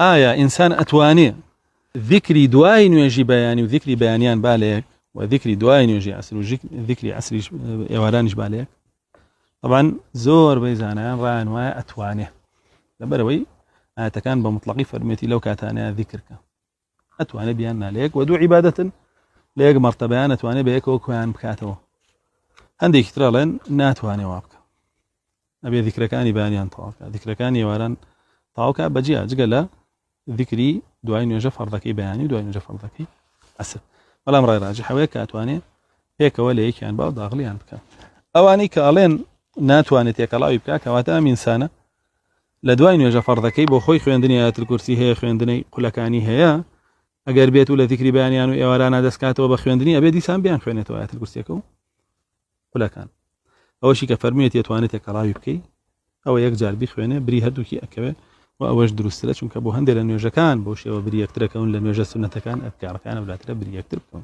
ئایا ئینسان ئەتوانێ ذکری دوای نوێژی بەیانی و ذکری بەیانیان بالەیەک و ذکری دوای نوێژی عسر و ذکری عسریش ئێوارانیش بالەیەک؟ طبعا زۆر بەی زانایان ڕایان وایە ئەتوانێ، لەبەرەوەی ئاەتەکان بە مطلقی فەرمێتی لەو کاتانەیە ذیکرکە ئەتوانێ بیان نالەیەک و دوو عیبادەتن لە یەک مەرتەبەیان ئەتوانێ بە یەکەوە کۆیان بکاتەوە. هەندێکی ترەڵێن ناتوانێ وا بکە، ئەبێ ذیکرەکانی بەیانیان تەواوکە، ذیکرەکانی ئێواران تەواوکە بەجیا جگە لە ذیکری دوای نوێژە فەرضەکەی بەیانی و دوای نوێژە فەرضەکەی عەسر. بەڵام ڕای ڕاجحەوەیە کە ئەتوانێ پێکەوە لە یەکیان باو داغڵیان بکە. ئەوانەی کە ئەڵێن ناتوانێت تێکەڵاوی بکە کەواتە ئەم ئینسانە لە دوای نوێژە فەرضەکەی بۆ خۆی خوێندنی ئایەتول کورسی هەیە، خوێندنەی قولەکانی هەیە، ئەگەر بێت و لە ذیکری بەیانیان و ئێوارانە دەستکاتەوە بە خوێندنی ئەبێ دیسان بیان خوێنێتەوە ئایەتول کورسیەکە و قولەکان. ئەوەشی کە فەرموویەتی ئەتوانێت تێکەڵاوی بکەی ئەوە یەک جار بیخوێنێ بری هەردووکی ئەکەوێ و ئەوەش دروستە، چونکە بۆ هەندێک لە نوێژەکان بۆ شێوە بری یەکترەکەون لە نوێژە سونەتەکان ئەفکارەکان وڵاترە بری یەکتر بکەون.